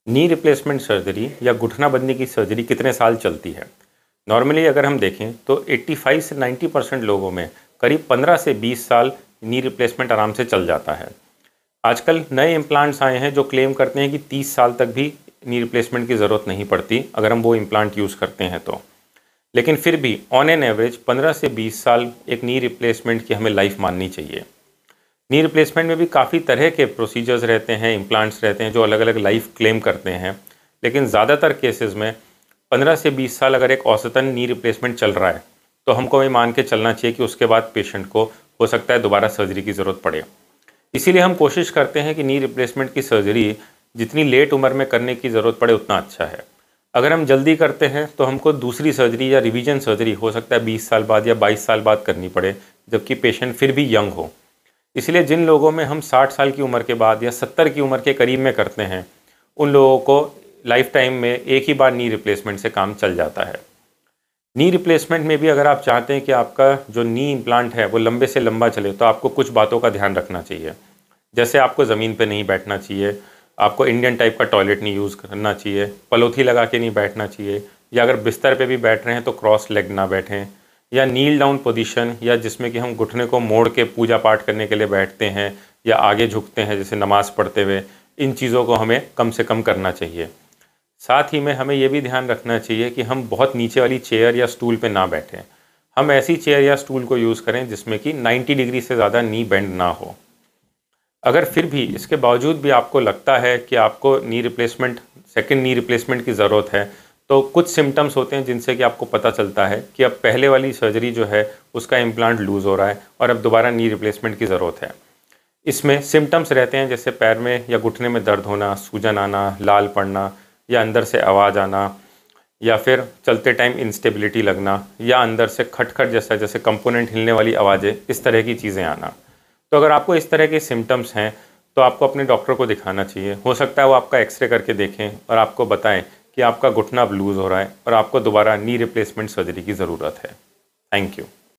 Knee replacement surgery या घुटना बदलने की सर्जरी कितने साल चलती है? नॉर्मली अगर हम देखें तो 85 से 90% लोगों में करीब 15 से 20 साल नी रिप्लेसमेंट आराम से चल जाता है। आजकल नए इम्प्लांट्स आए हैं जो क्लेम करते हैं कि 30 साल तक भी नी रिप्लेसमेंट की ज़रूरत नहीं पड़ती अगर हम वो इम्प्लांट यूज़ करते हैं तो। लेकिन फिर भी ऑन एन एवरेज 15 से 20 साल एक नी रिप्लेसमेंट की हमें लाइफ माननी चाहिए। नी रिप्लेसमेंट में भी काफ़ी तरह के प्रोसीजर्स रहते हैं, इम्प्लांट्स रहते हैं जो अलग अलग लाइफ क्लेम करते हैं, लेकिन ज़्यादातर केसेस में 15 से 20 साल अगर एक औसतन नी रिप्लेसमेंट चल रहा है तो हमको ये मान के चलना चाहिए कि उसके बाद पेशेंट को हो सकता है दोबारा सर्जरी की ज़रूरत पड़े। इसीलिए हम कोशिश करते हैं कि नी रिप्लेसमेंट की सर्जरी जितनी लेट उम्र में करने की ज़रूरत पड़े उतना अच्छा है। अगर हम जल्दी करते हैं तो हमको दूसरी सर्जरी या रिवीजन सर्जरी हो सकता है 20 साल बाद या 22 साल बाद करनी पड़े, जबकि पेशेंट फिर भी यंग हो। इसलिए जिन लोगों में हम 60 साल की उम्र के बाद या 70 की उम्र के करीब में करते हैं उन लोगों को लाइफ टाइम में एक ही बार नी रिप्लेसमेंट से काम चल जाता है। नी रिप्लेसमेंट में भी अगर आप चाहते हैं कि आपका जो नी इम्प्लांट है वो लंबे से लंबा चले तो आपको कुछ बातों का ध्यान रखना चाहिए। जैसे आपको ज़मीन पे नहीं बैठना चाहिए, आपको इंडियन टाइप का टॉयलेट नहीं यूज़ करना चाहिए, पलोथी लगा के नहीं बैठना चाहिए, या अगर बिस्तर पे भी बैठ रहे हैं तो क्रॉस लेग ना बैठें, या नील डाउन पोजीशन या जिसमें कि हम घुटने को मोड़ के पूजा पाठ करने के लिए बैठते हैं या आगे झुकते हैं जैसे नमाज़ पढ़ते हुए, इन चीज़ों को हमें कम से कम करना चाहिए। साथ ही में हमें ये भी ध्यान रखना चाहिए कि हम बहुत नीचे वाली चेयर या स्टूल पे ना बैठें। हम ऐसी चेयर या स्टूल को यूज़ करें जिसमें कि 90 डिग्री से ज़्यादा नी बेंड ना हो। अगर फिर भी इसके बावजूद भी आपको लगता है कि आपको knee replacement second knee replacement की ज़रूरत है तो कुछ सिम्टम्स होते हैं जिनसे कि आपको पता चलता है कि अब पहले वाली सर्जरी जो है उसका इम्प्लांट लूज़ हो रहा है और अब दोबारा नी रिप्लेसमेंट की ज़रूरत है। इसमें सिम्टम्स रहते हैं जैसे पैर में या घुटने में दर्द होना, सूजन आना, लाल पड़ना या अंदर से आवाज़ आना, या फिर चलते टाइम इंस्टेबिलिटी लगना, या अंदर से खटखट जैसा जैसे कंपोनेंट हिलने वाली आवाज़ें, इस तरह की चीज़ें आना। तो अगर आपको इस तरह के सिम्टम्स हैं तो आपको अपने डॉक्टर को दिखाना चाहिए। हो सकता है वो आपका एक्सरे करके देखें और आपको बताएं कि आपका घुटना अब लूज़ हो रहा है और आपको दोबारा नी रिप्लेसमेंट सर्जरी की ज़रूरत है। Thank you.